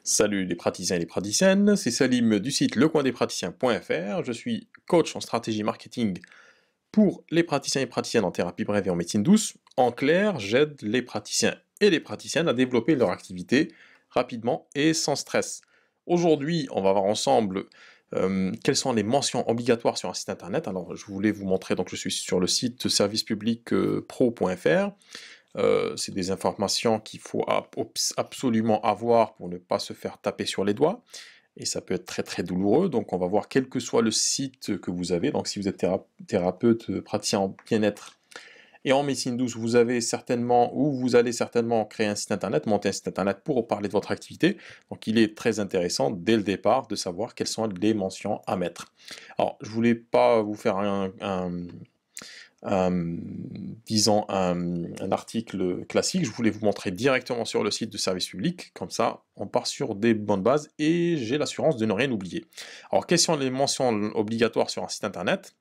Salut les praticiens et les praticiennes, c'est Salim du site lecoindespraticiens.fr. Je suis coach en stratégie marketing pour les praticiens et praticiennes en thérapie brève et en médecine douce. En clair, j'aide les praticiens et les praticiennes à développer leur activité rapidement et sans stress. Aujourd'hui, on va voir ensemble quelles sont les mentions obligatoires sur un site internet. Alors, je voulais vous montrer, donc je suis sur le site servicepublicpro.fr. C'est des informations qu'il faut absolument avoir pour ne pas se faire taper sur les doigts. Et ça peut être très très douloureux. Donc on va voir quel que soit le site que vous avez. Donc si vous êtes thérapeute, praticien en bien-être et en médecine douce, vous avez certainement, ou vous allez certainement créer un site internet, monter un site internet pour parler de votre activité. Donc il est très intéressant dès le départ de savoir quelles sont les mentions à mettre. Alors je voulais pas vous faire disons un article classique, je voulais vous montrer directement sur le site de service public, comme ça on part sur des bonnes bases et j'ai l'assurance de ne rien oublier. Alors quelles sont les mentions obligatoires sur un site internet?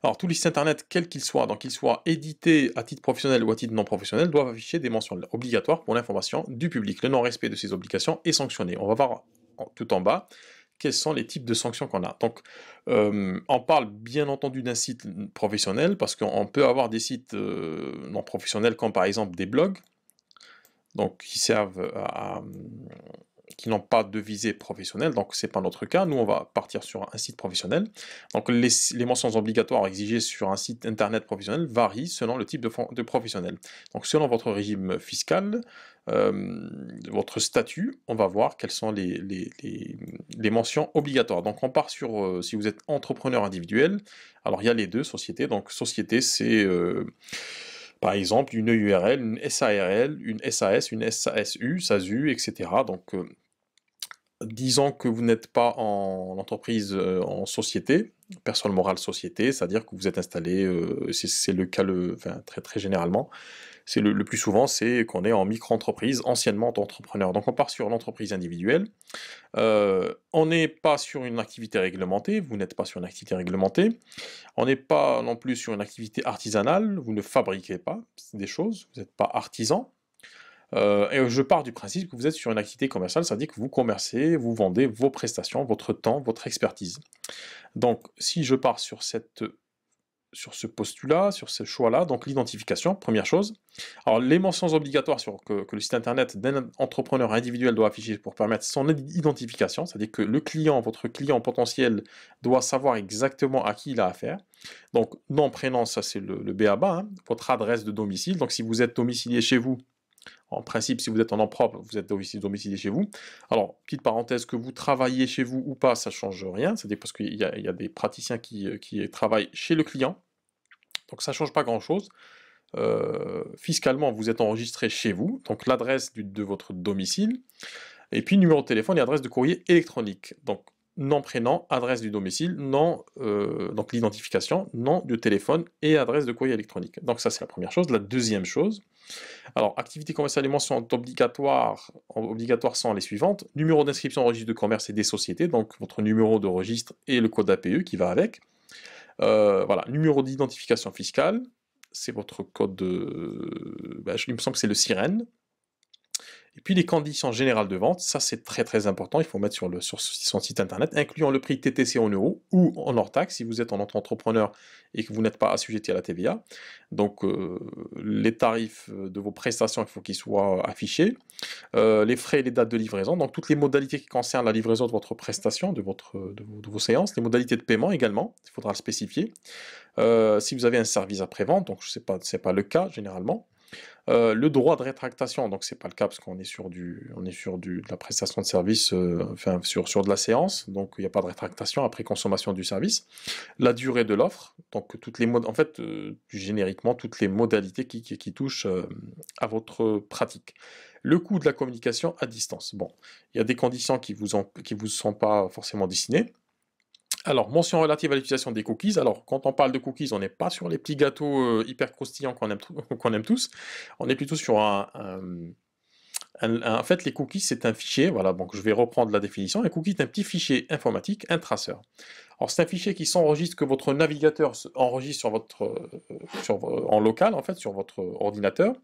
Alors tous les sites internet, quels qu'ils soient, donc qu'ils soient édités à titre professionnel ou à titre non professionnel, doivent afficher des mentions obligatoires pour l'information du public. Le non-respect de ces obligations est sanctionné. On va voir tout en bas quels sont les types de sanctions qu'on a. Donc, on parle bien entendu d'un site professionnel, parce qu'on peut avoir des sites non professionnels, comme par exemple des blogs, donc qui servent qui n'ont pas de visée professionnelle, donc c'est pas notre cas. Nous, on va partir sur un site professionnel. Donc, les mentions obligatoires exigées sur un site internet professionnel varient selon le type de professionnel. Donc, selon votre régime fiscal, votre statut, on va voir quelles sont les mentions obligatoires. Donc, on part sur, si vous êtes entrepreneur individuel, alors il y a les deux, sociétés. Donc, société, c'est par exemple une EURL, une SARL, une SAS, une SASU, SASU, etc. Donc, disons que vous n'êtes pas en entreprise, en société, personne morale société, c'est-à-dire que vous êtes installé, c'est le cas, enfin, très très généralement, c'est le plus souvent, c'est qu'on est en micro-entreprise, anciennement entrepreneur. Donc on part sur l'entreprise individuelle. On n'est pas sur une activité réglementée, vous n'êtes pas sur une activité réglementée. On n'est pas non plus sur une activité artisanale, vous ne fabriquez pas des choses, vous n'êtes pas artisan. Et je pars du principe que vous êtes sur une activité commerciale, c'est-à-dire que vous commercez, vous vendez vos prestations, votre temps, votre expertise. Donc, si je pars sur ce postulat, sur ce choix-là, donc l'identification, première chose. Alors, les mentions obligatoires que le site internet d'un entrepreneur individuel doit afficher pour permettre son identification, c'est-à-dire que le client, votre client potentiel, doit savoir exactement à qui il a affaire. Donc, nom, prénom, ça c'est le b.a-ba, hein, votre adresse de domicile. Donc, si vous êtes domicilié chez vous, en principe, si vous êtes en nom propre, vous êtes domicilié chez vous. Alors, petite parenthèse, que vous travaillez chez vous ou pas, ça ne change rien. C'est parce qu'il y a des praticiens qui travaillent chez le client. Donc, ça ne change pas grand-chose. Fiscalement, vous êtes enregistré chez vous. Donc, l'adresse de votre domicile. Et puis, numéro de téléphone et adresse de courrier électronique. Donc, nom, prénom, adresse du domicile, nom, donc l'identification, nom du téléphone et adresse de courrier électronique. Donc, ça, c'est la première chose. La deuxième chose, alors, activités commerciales et mentions obligatoires sont les suivantes. Numéro d'inscription au registre de commerce et des sociétés, donc votre numéro de registre et le code APE qui va avec. Voilà, numéro d'identification fiscale, c'est votre code de... il me semble que c'est le SIREN. Et puis les conditions générales de vente, ça c'est très très important, il faut mettre sur son site internet, incluant le prix TTC en euros ou en hors taxe si vous êtes en entrepreneur et que vous n'êtes pas assujetti à la TVA. Donc les tarifs de vos prestations, il faut qu'ils soient affichés. Les frais et les dates de livraison, donc toutes les modalités qui concernent la livraison de votre prestation, de vos séances, les modalités de paiement également, il faudra le spécifier. Si vous avez un service après-vente, donc c'est pas le cas généralement. Le droit de rétractation, donc c'est pas le cas parce qu'on est sur de la prestation de service, enfin sur de la séance, donc il n'y a pas de rétractation après consommation du service. La durée de l'offre, donc en fait, génériquement toutes les modalités qui touchent à votre pratique. Le coût de la communication à distance. Bon, il y a des conditions qui vous sont pas forcément dessinées. Alors, mention relative à l'utilisation des cookies. Alors, quand on parle de cookies, on n'est pas sur les petits gâteaux hyper croustillants qu'on aime tous. On est plutôt sur en fait, les cookies, c'est un fichier. Voilà, donc je vais reprendre la définition. Un cookie est un petit fichier informatique, un traceur. Alors, c'est un fichier qui s'enregistre, que votre navigateur enregistre sur en local, en fait, sur votre ordinateur,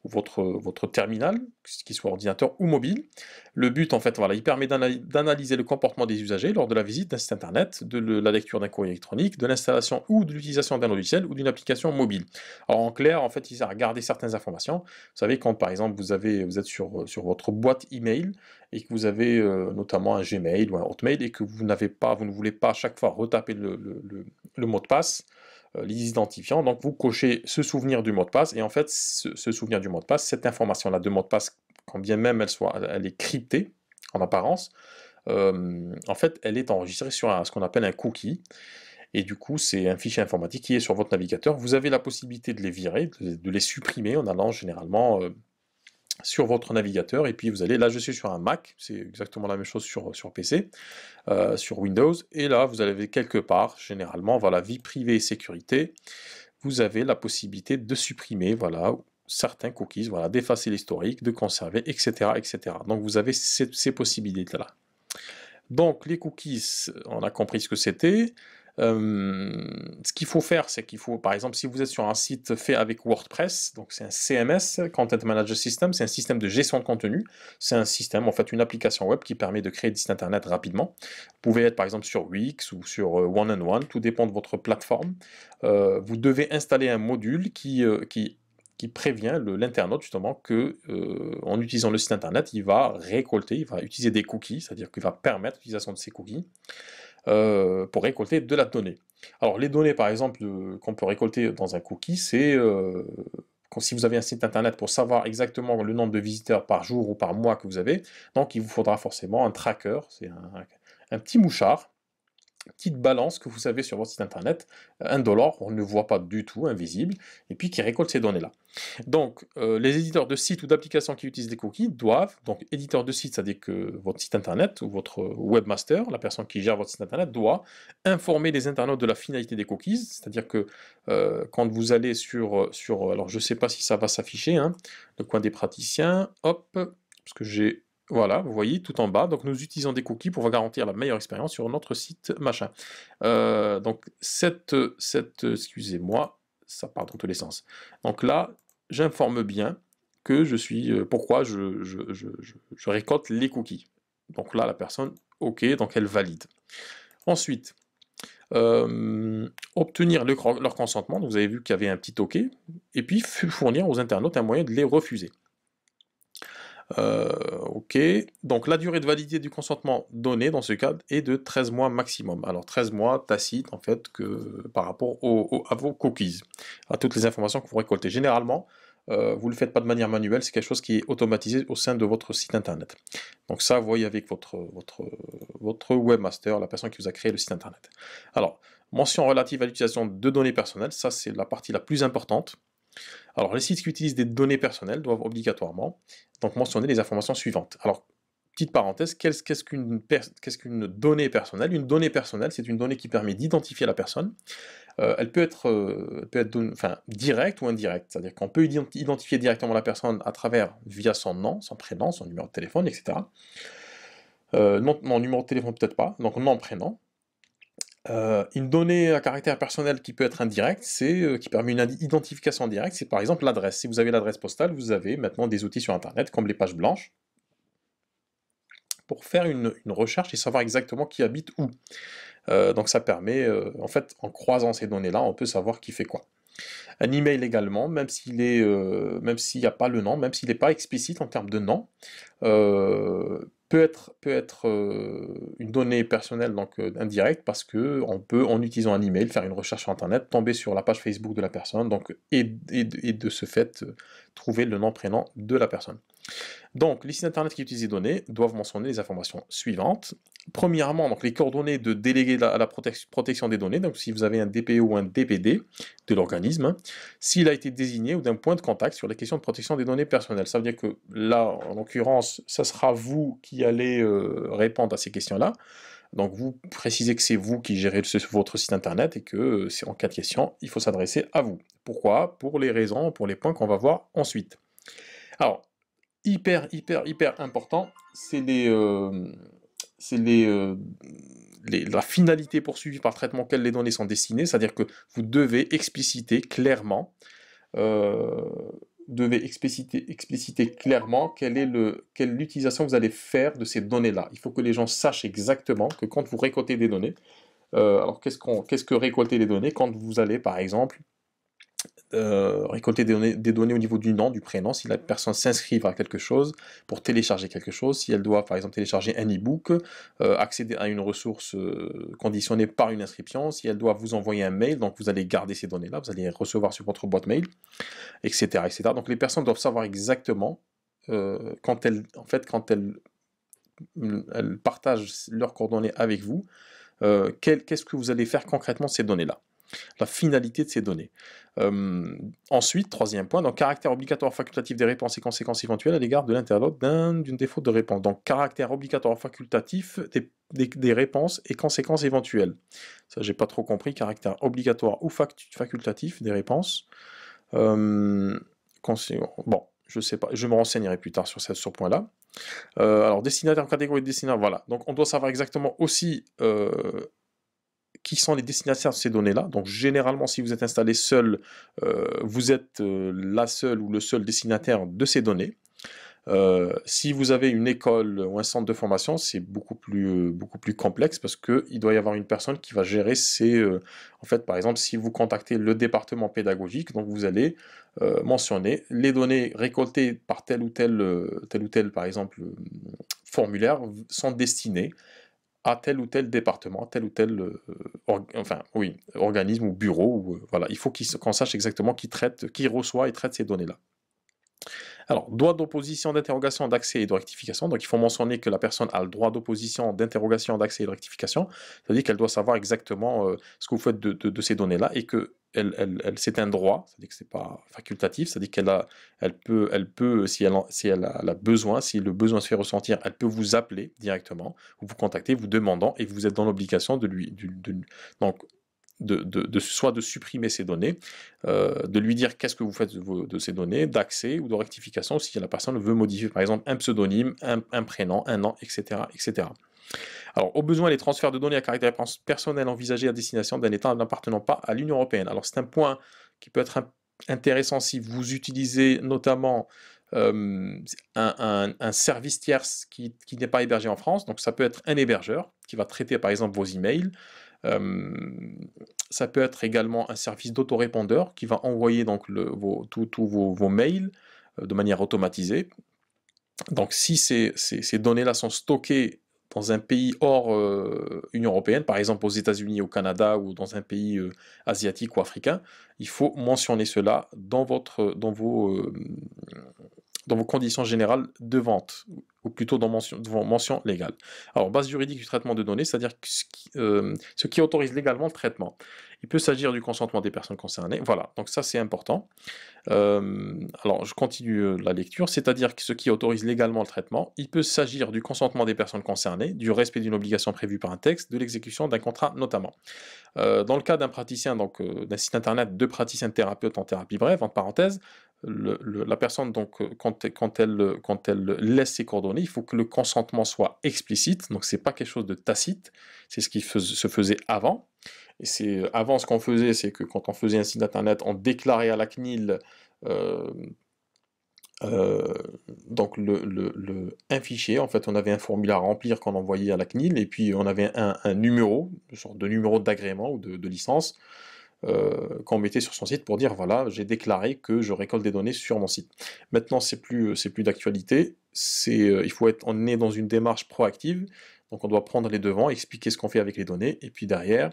ou votre terminal, qu'il soit ordinateur ou mobile. Le but, en fait, voilà, il permet d'analyser le comportement des usagers lors de la visite d'un site internet, de la lecture d'un courrier électronique, de l'installation ou de l'utilisation d'un logiciel ou d'une application mobile. Alors, en clair, en fait, il sert à garder certaines informations. Vous savez, quand, par exemple, vous êtes sur votre boîte email, et que vous avez notamment un Gmail ou un Hotmail et que vous ne voulez pas à chaque fois retaper le mot de passe, les identifiants, donc vous cochez se souvenir du mot de passe, et en fait, se souvenir du mot de passe, cette information-là de mot de passe, quand bien même elle est cryptée, en apparence, en fait, elle est enregistrée sur ce qu'on appelle un cookie, et du coup, c'est un fichier informatique qui est sur votre navigateur. Vous avez la possibilité de les virer, de les supprimer en allant généralement sur votre navigateur, et puis vous allez, là je suis sur un Mac, c'est exactement la même chose sur PC, sur Windows, et là vous avez quelque part, généralement, voilà, vie privée et sécurité, vous avez la possibilité de supprimer, voilà, certains cookies, voilà, d'effacer l'historique, de conserver, etc., etc. Donc vous avez ces possibilités-là. Donc les cookies, on a compris ce que c'était. Ce qu'il faut faire, c'est qu'il faut, par exemple, si vous êtes sur un site fait avec WordPress, donc c'est un CMS, Content Manager System, c'est un système de gestion de contenu, c'est un système, en fait, une application web qui permet de créer des sites internet rapidement. Vous pouvez être, par exemple, sur Wix ou sur One-on-One, tout dépend de votre plateforme. Vous devez installer un module qui prévient l'internaute justement que, en utilisant le site internet, il va récolter, il va utiliser des cookies, c'est-à-dire qu'il va permettre l'utilisation de ces cookies pour récolter de la donnée. Alors les données par exemple qu'on peut récolter dans un cookie, c'est si vous avez un site internet pour savoir exactement le nombre de visiteurs par jour ou par mois que vous avez, donc il vous faudra forcément un tracker, c'est un petit mouchard, petite balance que vous avez sur votre site internet, indolore, on ne voit pas du tout, invisible, et puis qui récolte ces données-là. Donc, les éditeurs de sites ou d'applications qui utilisent des cookies doivent, donc éditeur de site, c'est-à-dire que votre site internet ou votre webmaster, la personne qui gère votre site internet, doit informer les internautes de la finalité des cookies, c'est-à-dire que quand vous allez alors je ne sais pas si ça va s'afficher, hein, le coin des praticiens, hop, parce que j'ai voilà, vous voyez, tout en bas. Donc, nous utilisons des cookies pour garantir la meilleure expérience sur notre site machin. Donc, excusez-moi, ça part dans tous les sens. Donc là, j'informe bien que je suis, pourquoi je récolte les cookies. Donc là, la personne, OK, donc elle valide. Ensuite, obtenir leur consentement. Donc, vous avez vu qu'il y avait un petit OK. Et puis, fournir aux internautes un moyen de les refuser. OK. Donc la durée de validité du consentement donné dans ce cas est de 13 mois maximum. Alors 13 mois tacite en fait que par rapport à vos cookies, à toutes les informations que vous récoltez. Généralement, vous ne le faites pas de manière manuelle, c'est quelque chose qui est automatisé au sein de votre site internet. Donc ça, vous voyez avec votre webmaster, la personne qui vous a créé le site internet. Alors, mention relative à l'utilisation de données personnelles, ça c'est la partie la plus importante. Alors, les sites qui utilisent des données personnelles doivent obligatoirement donc mentionner les informations suivantes. Alors, petite parenthèse, qu'est-ce qu'une donnée personnelle? Une donnée personnelle, c'est une donnée qui permet d'identifier la personne. Elle peut être, enfin, directe ou indirecte, c'est-à-dire qu'on peut identifier directement la personne via son nom, son prénom, son numéro de téléphone, etc. Non, numéro de téléphone peut-être pas, donc nom, prénom. Une donnée à caractère personnel qui peut être indirecte, qui permet une identification directe, c'est par exemple l'adresse. Si vous avez l'adresse postale, vous avez maintenant des outils sur internet comme les pages blanches pour faire une recherche et savoir exactement qui habite où. Donc ça permet, en fait, en croisant ces données-là, on peut savoir qui fait quoi. Un email également, même s'il n'y a pas le nom, même s'il n'est pas explicite en termes de nom, peut être une donnée personnelle, donc indirecte, parce que on peut, en utilisant un email, faire une recherche sur internet, tomber sur la page Facebook de la personne, donc, et de ce fait, trouver le nom, prénom de la personne. Donc, les sites internet qui utilisent les données doivent mentionner les informations suivantes. Premièrement, donc, les coordonnées de délégué à la protection des données, donc si vous avez un DPO ou un DPD de l'organisme, hein, s'il a été désigné ou d'un point de contact sur les questions de protection des données personnelles. Ça veut dire que là, en l'occurrence, ça sera vous qui allez répondre à ces questions-là. Donc vous précisez que c'est vous qui gérez votre site internet et que c'est en cas de question, il faut s'adresser à vous. Pourquoi? Pour les raisons, pour les points qu'on va voir ensuite. Alors, hyper important, c'est les la finalité poursuivie par le traitement auquel les données sont destinées, c'est-à-dire que vous devez expliciter clairement, euh, expliciter clairement quelle l'utilisation que vous allez faire de ces données-là. Il faut que les gens sachent exactement que quand vous récoltez des données, alors qu'est-ce que récolter les données? Quand vous allez, par exemple, récolter des données au niveau du nom, du prénom, si la personne s'inscrive à quelque chose, pour télécharger quelque chose, si elle doit par exemple télécharger un e-book, accéder à une ressource conditionnée par une inscription, si elle doit vous envoyer un mail, donc vous allez garder ces données-là, vous allez les recevoir sur votre boîte mail, etc., etc. Donc les personnes doivent savoir exactement quand elles partagent leurs coordonnées avec vous, qu'est-ce que vous allez faire concrètement de ces données-là, la finalité de ces données. Ensuite, troisième point, donc caractère obligatoire facultatif des réponses et conséquences éventuelles à l'égard de l'internaute d'une défaut de réponse. Donc caractère obligatoire facultatif des réponses et conséquences éventuelles. Ça, j'ai pas trop compris. Caractère obligatoire ou facultatif des réponses. Bon, je sais pas, je me renseignerai plus tard sur ce point-là. Alors, destinataire, catégorie de destinataire, voilà. Donc, on doit savoir exactement aussi qui sont les destinataires de ces données-là. Donc, généralement, si vous êtes installé seul, vous êtes la seule ou le seul destinataire de ces données. Si vous avez une école ou un centre de formation, c'est beaucoup plus complexe parce qu'il doit y avoir une personne qui va gérer ces... en fait, par exemple, si vous contactez le département pédagogique, donc vous allez mentionner les données récoltées par tel ou tel, par exemple, formulaire sont destinées à tel ou tel département, tel ou tel organisme ou bureau. Voilà. Il faut qu'on sache exactement qui reçoit et traite ces données-là. Alors, droit d'opposition, d'interrogation, d'accès et de rectification. Donc, il faut mentionner que la personne a le droit d'opposition, d'interrogation, d'accès et de rectification. C'est-à-dire qu'elle doit savoir exactement ce que vous faites de ces données-là et que c'est un droit, c'est-à-dire que c'est pas facultatif, c'est-à-dire elle peut, si elle a besoin, si le besoin se fait ressentir, elle peut vous appeler directement, ou vous contacter, vous demandant, et vous êtes dans l'obligation donc, soit de supprimer ces données, de lui dire qu'est-ce que vous faites de ces données, d'accès ou de rectification si la personne veut modifier par exemple un pseudonyme, un prénom, un nom, etc., etc. Alors, au besoin, les transferts de données à caractère personnel envisagés à destination d'un État n'appartenant pas à l'Union européenne. Alors, c'est un point qui peut être intéressant si vous utilisez notamment un service tierce qui n'est pas hébergé en France. Donc, ça peut être un hébergeur qui va traiter par exemple vos emails. Ça peut être également un service d'autorépondeur qui va envoyer donc tous vos mails de manière automatisée. Donc si ces données-là sont stockées dans un pays hors Union européenne, par exemple aux États-Unis, au Canada ou dans un pays asiatique ou africain, il faut mentionner cela dans vos conditions générales de vente, ou plutôt dans mention légale. Alors, base juridique du traitement de données, c'est-à-dire ce qui autorise légalement le traitement. Il peut s'agir du consentement des personnes concernées. Voilà, donc ça c'est important. Alors, je continue la lecture, c'est-à-dire que ce qui autorise légalement le traitement, il peut s'agir du consentement des personnes concernées, du respect d'une obligation prévue par un texte, de l'exécution d'un contrat notamment. Dans le cas d'un praticien, donc d'un site internet de praticien thérapeute en thérapie brève, entre parenthèses, la personne, donc, quand elle laisse ses coordonnées, il faut que le consentement soit explicite, donc c'est pas quelque chose de tacite, c'est ce qui se faisait avant. Et c'est avant ce qu'on faisait, c'est que quand on faisait un site internet, on déclarait à la CNIL euh, euh, donc un fichier, en fait on avait un formulaire à remplir qu'on envoyait à la CNIL, et puis on avait un numéro, une sorte de numéro d'agrément ou de licence, qu'on mettait sur son site pour dire voilà, j'ai déclaré que je récolte des données sur mon site. Maintenant, c'est plus d'actualité. On est dans une démarche proactive, donc on doit prendre les devants, expliquer ce qu'on fait avec les données, et puis derrière,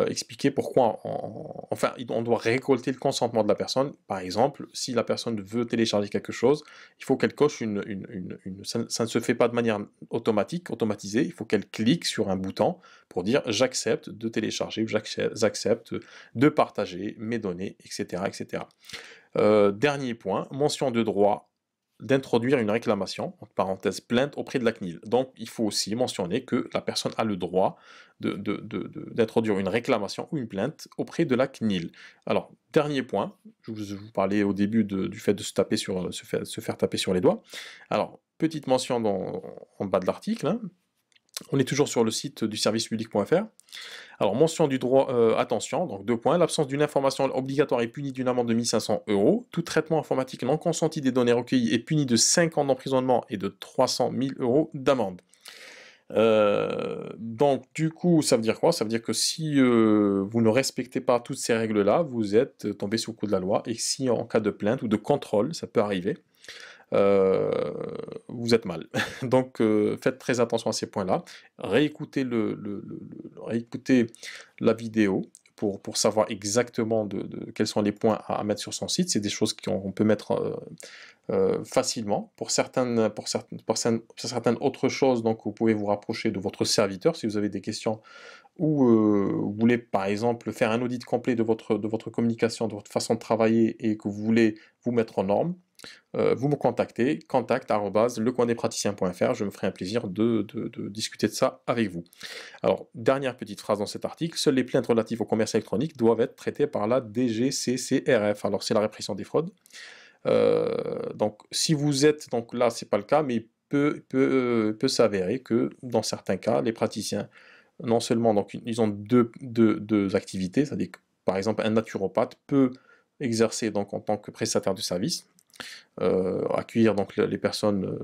expliquer pourquoi, on doit récolter le consentement de la personne. Par exemple, si la personne veut télécharger quelque chose, il faut qu'elle coche ça ne se fait pas de manière automatisée, il faut qu'elle clique sur un bouton pour dire j'accepte de télécharger ou j'accepte de partager mes données, etc. etc. Dernier point, mention de droit d'introduire une réclamation, entre parenthèses plainte, auprès de la CNIL. Donc il faut aussi mentionner que la personne a le droit d'introduire une réclamation ou une plainte auprès de la CNIL. Alors, dernier point, je vous parlais au début du fait de se faire taper sur les doigts. Alors, petite mention en bas de l'article, hein. On est toujours sur le site du servicepublic.fr. Alors, mention du droit, attention, donc 2 points, l'absence d'une information obligatoire est punie d'une amende de 1 500 €. Tout traitement informatique non consenti des données recueillies est puni de 5 ans d'emprisonnement et de 300 000 € d'amende. Donc du coup, ça veut dire quoi? Ça veut dire que si, vous ne respectez pas toutes ces règles-là, vous êtes tombé sous le coup de la loi et si en cas de plainte ou de contrôle, ça peut arriver, heu, vous êtes mal. Donc faites très attention à ces points-là. Réécoutez réécoutez la vidéo pour savoir exactement de quels sont les points à mettre sur son site. C'est des choses qu'on peut mettre, facilement. Pour certaines autres choses, donc vous pouvez vous rapprocher de votre serviteur si vous avez des questions ou vous voulez par exemple faire un audit complet de votre communication, de votre façon de travailler et que vous voulez vous mettre aux normes, vous me contactez, contact@lecoindespraticiens.fr, je me ferai un plaisir de discuter de ça avec vous. Alors, dernière petite phrase dans cet article, seules les plaintes relatives au commerce électronique doivent être traitées par la DGCCRF. Alors, c'est la répression des fraudes. Donc, si vous êtes, donc là, c'est pas le cas, mais peut s'avérer que dans certains cas, les praticiens, non seulement donc ils ont deux activités, c'est-à-dire que par exemple un naturopathe peut exercer donc en tant que prestataire de service, accueillir donc les personnes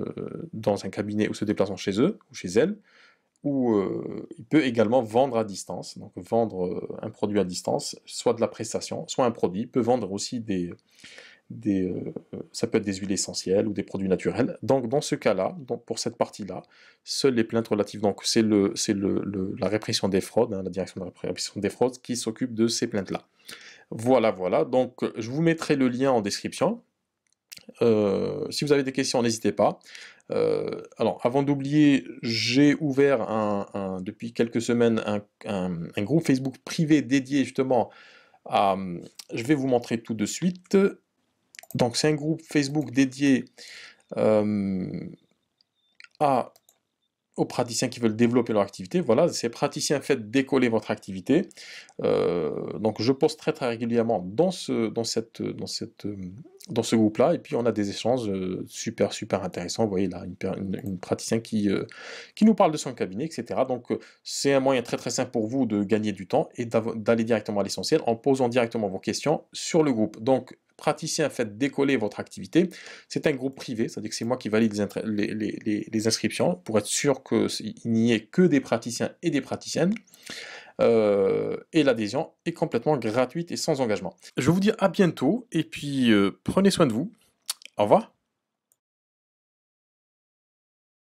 dans un cabinet ou se déplaçant chez eux ou chez elles, ou il peut également vendre à distance, donc vendre un produit à distance, soit de la prestation, soit un produit. Il peut vendre aussi ça peut être des huiles essentielles ou des produits naturels. Donc dans ce cas-là, donc pour cette partie-là, seules les plaintes relatives, donc la répression des fraudes, hein, la direction de la répression des fraudes qui s'occupe de ces plaintes-là. Voilà, voilà, donc je vous mettrai le lien en description. Si vous avez des questions, n'hésitez pas. Alors, avant d'oublier, j'ai ouvert depuis quelques semaines un groupe Facebook privé dédié justement à... Je vais vous montrer tout de suite. Donc, c'est un groupe Facebook dédié euh, à aux praticiens qui veulent développer leur activité. Voilà, ces praticiens, faites décoller votre activité. Donc je poste très très régulièrement dans ce groupe-là, et puis on a des échanges super super intéressants. Vous voyez là, une praticien qui nous parle de son cabinet, etc. Donc c'est un moyen très très simple pour vous de gagner du temps et d'aller directement à l'essentiel en posant directement vos questions sur le groupe. Donc praticien, faites décoller votre activité. C'est un groupe privé, c'est-à-dire que c'est moi qui valide les inscriptions pour être sûr qu'il n'y ait que des praticiens et des praticiennes. Et l'adhésion est complètement gratuite et sans engagement. Je vous dis à bientôt et puis prenez soin de vous. Au revoir.